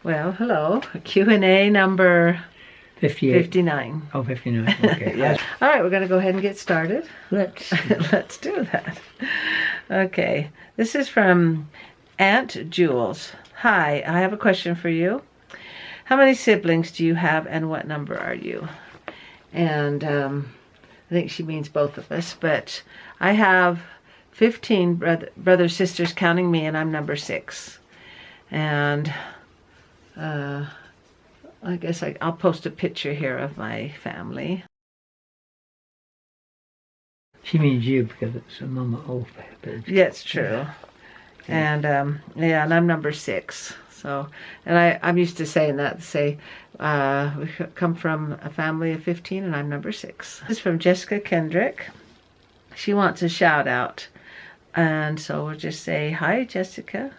Well, hello. Q&A number 59. Oh, 59. Okay. Yeah. All right, we're going to go ahead and get started. Let's Let's do that. Okay. This is from Aunt Jules. Hi, I have a question for you. How many siblings do you have and what number are you? And I think she means both of us, but I have 15 brothers, sisters, counting me, and I'm number 6. And I guess I'll post a picture here of my family. She means you because it's a Momma O page. Yeah, it's true. Yeah. And yeah, and I'm number 6. So, and I'm used to saying that. Say, we come from a family of 15, and I'm number 6. This is from Jessica Kendrick. She wants a shout out, and so we'll just say hi, Jessica.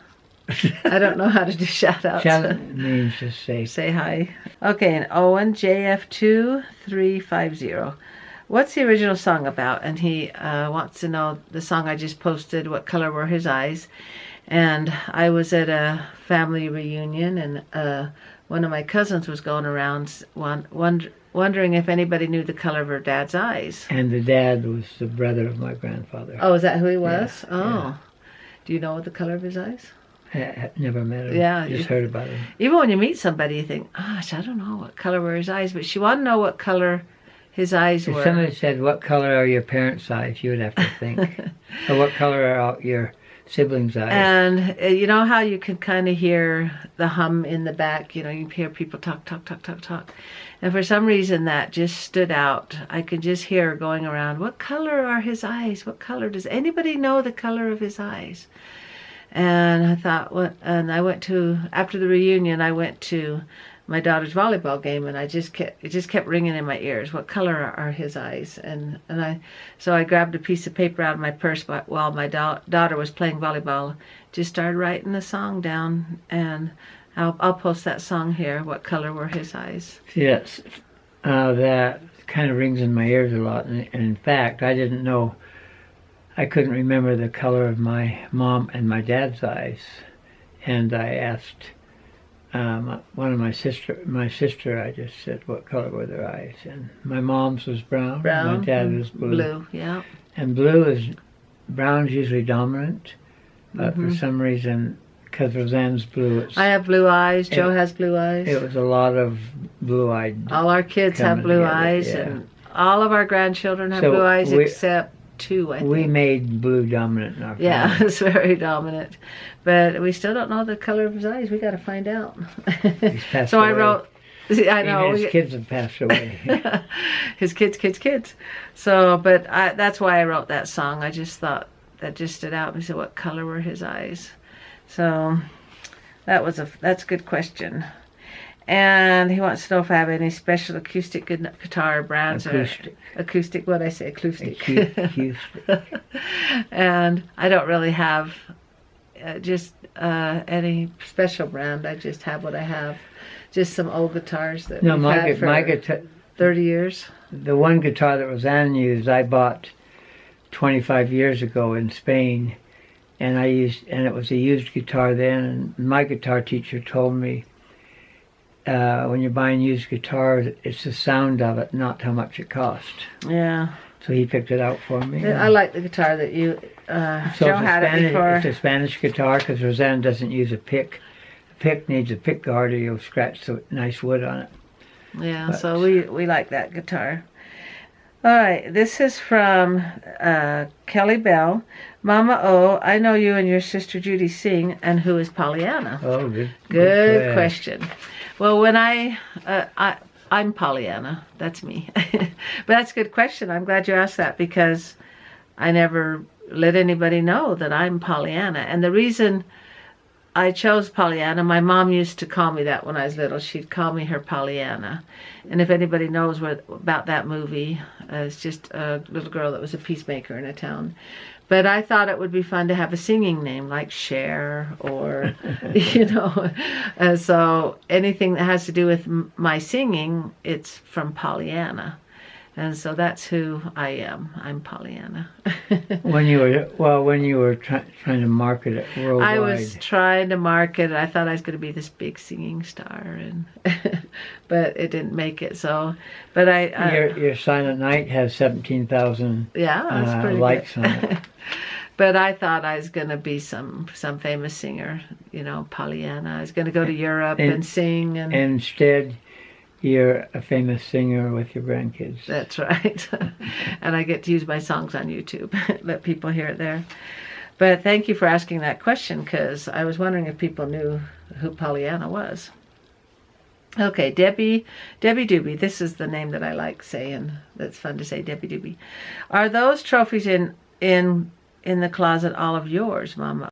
I don't know how to do shout outs. Shout out means just say hi. Okay, and Owen JF2350. What's the original song about? And he wants to know the song I just posted, what color were his eyes? And I was at a family reunion, and one of my cousins was going around wondering if anybody knew the color of her dad's eyes. And the dad was the brother of my grandfather. Oh, is that who he was? Yeah, oh. Yeah. Do you know the color of his eyes? I never met him. Yeah. Just heard about him. Even when you meet somebody, you think, gosh, I don't know what color were his eyes. But she wanted to know what color his eyes were. If somebody said, what color are your parents' eyes, you would have to think. Or what color are your siblings' eyes? And you know how you can kind of hear the hum in the back? You know, you hear people talk, talk, talk, talk, talk. And for some reason that just stood out. I could just hear her going around, what color are his eyes? What color? Does anybody know the color of his eyes? And I thought, what? And I went to, after the reunion, I went to my daughter's volleyball game, and it just kept ringing in my ears. What color are his eyes? So I grabbed a piece of paper out of my purse while my daughter was playing volleyball. Just started writing the song down, and I'll post that song here. What color were his eyes? Yes, that kind of rings in my ears a lot. And in fact, I didn't know. I couldn't remember the color of my mom and my dad's eyes, and I asked one of my sister. I just said, "What color were their eyes?" And my mom's was brown. My dad was blue. Blue, yeah. And brown's usually dominant, but for some reason, because Rosanne's blue, I have blue eyes. Joe has blue eyes. It was a lot of blue-eyed. All our kids have blue eyes, yeah. And all of our grandchildren have blue eyes except 2, I think. We made blue dominant in our family. Yeah, it's very dominant. But we still don't know the color of his eyes. We got to find out. He's passed so away. I wrote, I know. Even his kids have passed away. His kids. So, but that's why I wrote that song. I just thought that just stood out. We said, what color were his eyes? So that's a good question. And he wants to know if I have any special acoustic guitar brands. Acoustic, what'd I say? Acoustic. And I don't really have any special brand. I just have what I have. Just some old guitars that we've had for my guitar, 30 years. The one guitar that Rosanne used, I bought 25 years ago in Spain, and it was a used guitar then. And my guitar teacher told me, when you're buying used guitars, it's the sound of it, not how much it cost. Yeah. So he picked it out for me. I like the guitar that you, Joe had it before. It's a Spanish guitar because Rosanne doesn't use a pick. A pick needs a pick guard or you'll scratch the nice wood on it. Yeah, but, so we like that guitar. All right, this is from Kelly Bell. Momma O, I know you and your sister Judy sing, and who is Pollyanna? Oh, good question. Well, when I'm Pollyanna, that's me. But that's a good question. I'm glad you asked that because I never let anybody know that I'm Pollyanna. And the reason I chose Pollyanna, my mom used to call me that when I was little. She'd call me her Pollyanna. And if anybody knows about that movie, it's just a little girl that was a peacemaker in a town. But I thought it would be fun to have a singing name like Cher or, you know. So anything that has to do with my singing, it's from Pollyanna. And so that's who I am. I'm Pollyanna. When you were trying to market it worldwide. I was trying to market it. I thought I was going to be this big singing star, and but it didn't make it. So, but your Silent Night has 17,000 that's pretty likes good. on it. But I thought I was going to be some famous singer, you know, Pollyanna. I was going to go to Europe and sing. And instead, you're a famous singer with your grandkids. That's right. And I get to use my songs on YouTube. Let people hear it there. But thank you for asking that question, because I was wondering if people knew who Pollyanna was. Okay, Debbie Doobie. This is the name that I like saying. That's fun to say, Debbie Doobie. Are those trophies in the closet all of yours, Momma?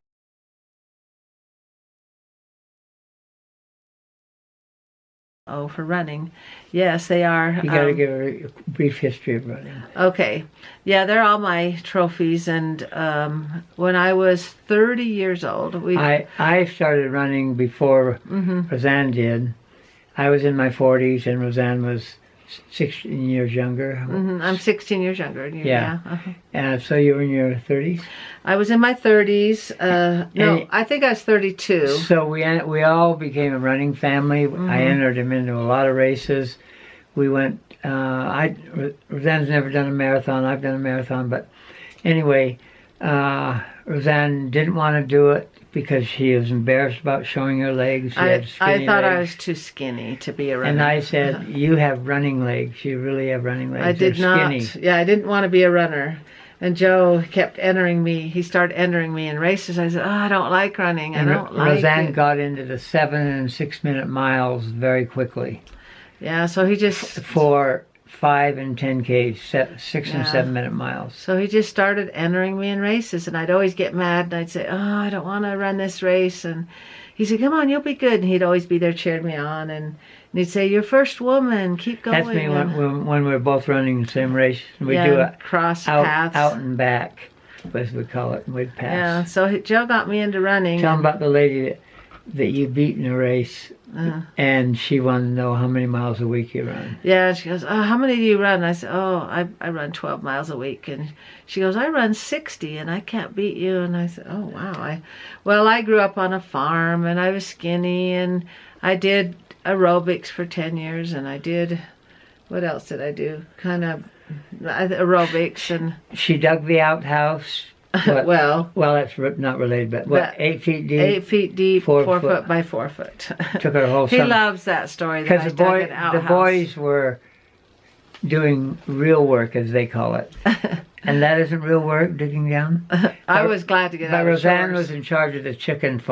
Oh, for running. Yes, they are. You got to give a brief history of running. Okay. Yeah, they're all my trophies. And when I was 30 years old, I started running before Rosanne did. I was in my 40s, and Rosanne was 16 years younger. I'm 16 years younger than you. Yeah. So you were in your 30s? I was in my 30s. No, I think I was 32. So we all became a running family. I entered him into a lot of races. We went, Rosanne's never done a marathon. I've done a marathon. But anyway, Rosanne didn't want to do it because she was embarrassed about showing her legs. I thought I was too skinny to be a runner. And I said, you have running legs. You really have running legs. I did not. Yeah, I didn't want to be a runner. And Joe kept entering me. He started entering me in races. I said, I don't like running. I don't like it. Rosanne got into the 7 and 6 minute miles very quickly. Yeah, so he just... For 5 and 10K, 6 and 7 minute miles. So he just started entering me in races, and I'd always get mad, and I'd say, I don't want to run this race. And he said, come on, you'll be good. And he'd always be there cheering me on, and he'd say, you're first woman, keep going. That's me when we're both running the same race. We do it cross paths. Out and back, as we call it, and we'd pass. Yeah, so Joe got me into running. Tell him about the lady that you beat in a race, and she wanted to know how many miles a week you run. Yeah, she goes, how many do you run? I said, I run 12 miles a week. And she goes, I run 60 and I can't beat you. And I said, oh, wow. I grew up on a farm, and I was skinny, and I did aerobics for 10 years, and I did, what else did I do? Kind of aerobics. And she dug the outhouse. Well, that's not related, but 8 feet deep? 8 feet deep, 4 foot by 4 foot. Took her whole summer. He loves that story. Because the boys were doing real work, as they call it. And that isn't real work, digging down? I was glad to get out of Rosanne was in charge of the chickens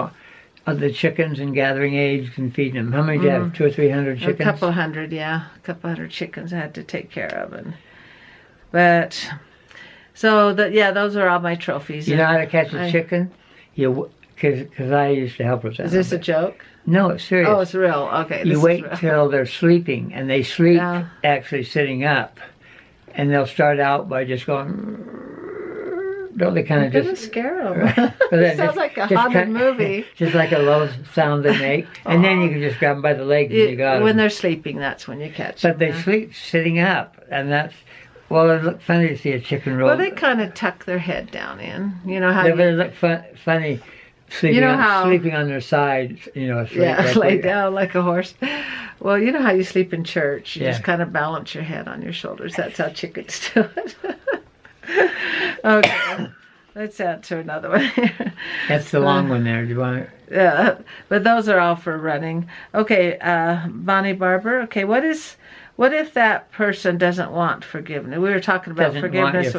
and gathering eggs and feeding them. How many did you have? 200 or 300 chickens? A couple hundred, yeah. A couple hundred chickens I had to take care of. So, those are all my trophies. You know how to catch a chicken? Because I used to help with that. Is this a joke? No, it's serious. Oh, it's real. Okay. You wait till they're sleeping, and they sleep actually sitting up. And they'll start out by just going... Don't they kind of just... You're scare them. It sounds like a haunted movie. Just like a low sound they make. And then you can just grab them by the legs and you got them. When they're sleeping, that's when you catch them. But they sleep sitting up, and that's... Well, it looked funny to see a chicken roll. Well, they kind of tuck their head down in. You know how they look funny sleeping, sleeping on their side, lay down like a horse. Well, you know how you sleep in church. You just kind of balance your head on your shoulders. That's how chickens do it. Okay, let's answer another one here. That's the long one there. Do you want to? Yeah, but those are all for running. Okay, Bonnie Barber. Okay, what if that person doesn't want forgiveness? We were talking about forgiveness.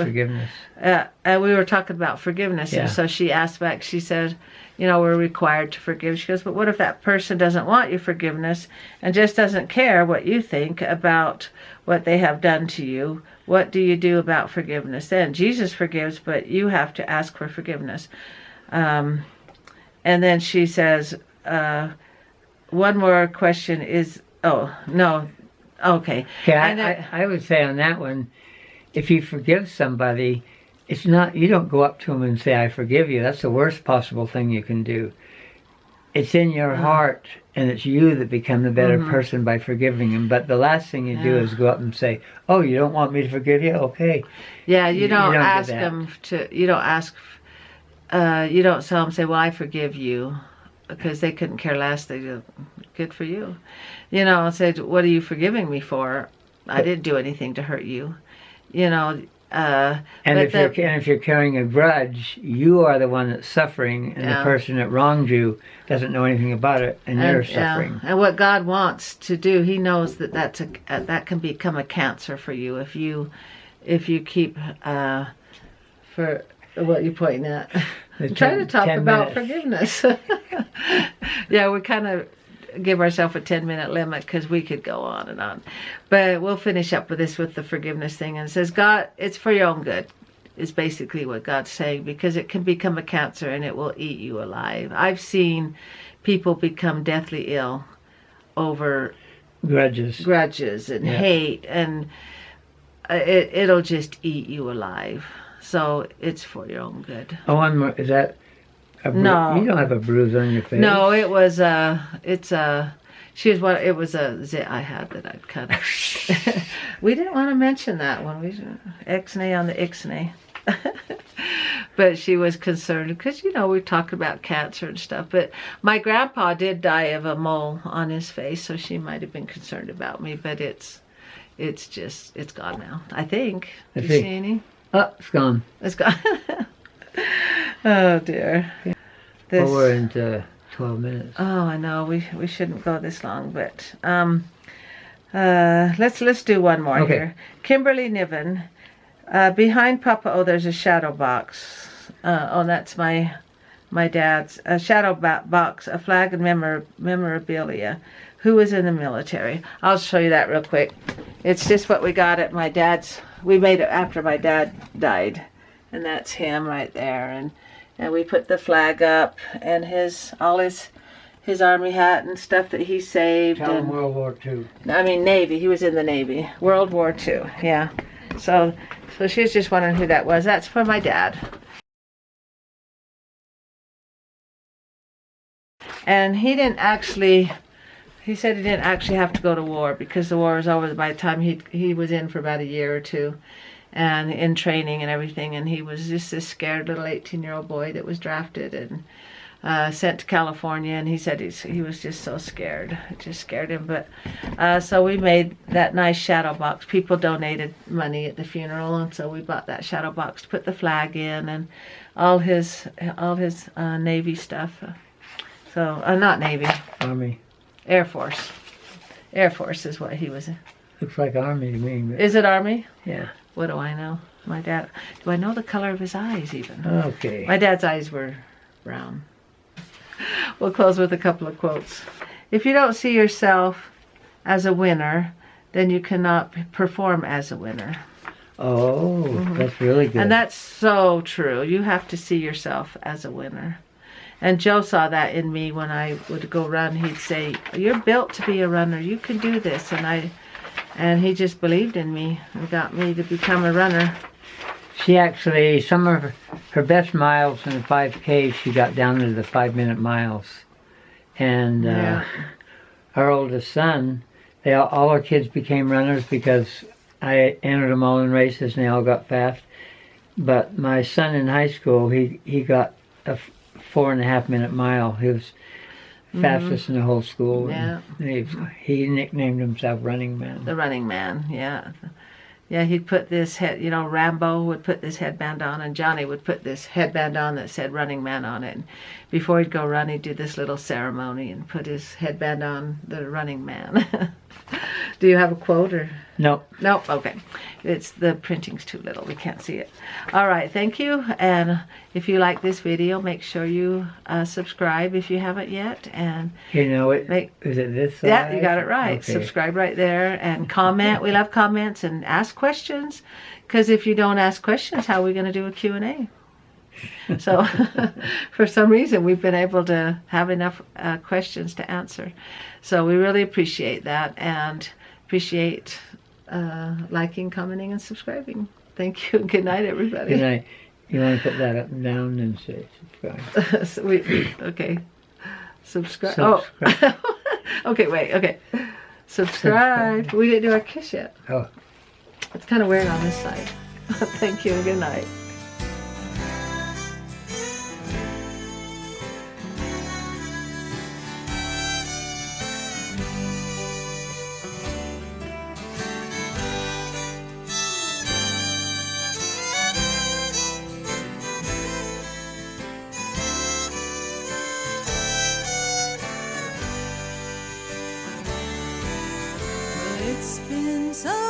And we were talking about forgiveness. Yeah. And so she asked back, she said, we're required to forgive. She goes, but what if that person doesn't want your forgiveness and just doesn't care what you think about what they have done to you? What do you do about forgiveness then? Jesus forgives, but you have to ask for forgiveness. And then she says, one more question is, okay. I would say on that one, if you forgive somebody, you don't go up to them and say, I forgive you. That's the worst possible thing you can do. it's in your heart, and it's you that become the better person by forgiving him. But the last thing you do is go up and say, "Oh, you don't want me to forgive you? Okay." Yeah, you don't do ask that. them to. You don't ask. You don't tell them, say, "Well, I forgive you," because they couldn't care less. They do. Good for you. You know, say, "What are you forgiving me for? I didn't do anything to hurt you." You know. And if you're carrying a grudge, you are the one that's suffering, and the person that wronged you doesn't know anything about it, and you're suffering. And what God wants to do, He knows that that can become a cancer for you if you keep for what you're pointing at. I'm trying to talk about forgiveness. Yeah, we kind of give ourselves a 10-minute limit because we could go on and on, but we'll finish up with this, with the forgiveness thing. And it says, God, it's for your own good, is basically what God's saying, because it can become a cancer and it will eat you alive. I've seen people become deathly ill over grudges and hate, and it'll just eat you alive. So it's for your own good. Oh, one more. Is that no? You don't have a bruise on your face. No, it was it was a zit I had that I'd cut. We didn't want to mention that one. We X-nay on the X-nay. But she was concerned because, you know, we talked about cancer and stuff. But my grandpa did die of a mole on his face, so she might have been concerned about me. But it's gone now, I think. Do you see any? Oh, it's gone. It's gone. Oh dear. Well, we're into 12 minutes. Oh, I know. We shouldn't go this long, but let's do one more here. Kimberly Niven. Behind Papa O, there's a shadow box. That's my dad's shadow box, a flag and memorabilia. Who was in the military? I'll show you that real quick. It's just what we got at my dad's. We made it after my dad died, and that's him right there. And we put the flag up and all his army hat and stuff that he saved. Tell him World War II. I mean Navy. He was in the Navy. World War II. Yeah. So she was just wondering who that was. That's for my dad. And he said he didn't actually have to go to war because the war was over by the time he was in for about a year or two, and in training and everything. And he was just this scared little 18-year-old boy that was drafted and sent to California. And he said he was just so scared. It just scared him. But so we made that nice shadow box. People donated money at the funeral, and so we bought that shadow box to put the flag in and all his Navy stuff. So not Navy. Army. Air Force. Air Force is what he was in. Looks like Army to me. But... Is it Army? Yeah. What do I know? My dad. Do I know the color of his eyes even? Okay. My dad's eyes were brown. We'll close with a couple of quotes. If you don't see yourself as a winner, then you cannot perform as a winner. Oh, that's really good. And that's so true. You have to see yourself as a winner. And Joe saw that in me when I would go run. He'd say, "You're built to be a runner. You can do this." And he just believed in me and got me to become a runner. She actually, some of her best miles in the 5K, she got down to the 5-minute miles. And our oldest son, all our kids became runners because I entered them all in races and they all got fast. But my son in high school, he got a 4.5-minute mile. He was fastest in the whole school. Yeah. He nicknamed himself Running Man. The Running Man, yeah. Yeah, he'd put this Rambo would put this headband on, and Johnny would put this headband on that said Running Man on it. And before he'd go run, he'd do this little ceremony and put his headband on, the Running Man. Do you have a quote or? Nope. Nope, okay. The printing's too little, we can't see it. All right, thank you. And if you like this video, make sure you subscribe if you haven't yet. And you know it. Is it this side? Yeah, you got it right. Okay. Subscribe right there and comment. We love comments, and ask questions, because if you don't ask questions, how are we going to do a Q&A? So for some reason we've been able to have enough questions to answer. So we really appreciate that, and appreciate liking, commenting, and subscribing. Thank you. Good night, everybody. Good night. You want to put that up and down and say subscribe? Okay. Subscribe. Subscribe. Oh. Okay, wait. Okay. Subscribe. We didn't do our kiss yet. Oh. It's kind of weird on this side. Thank you and good night. It's been so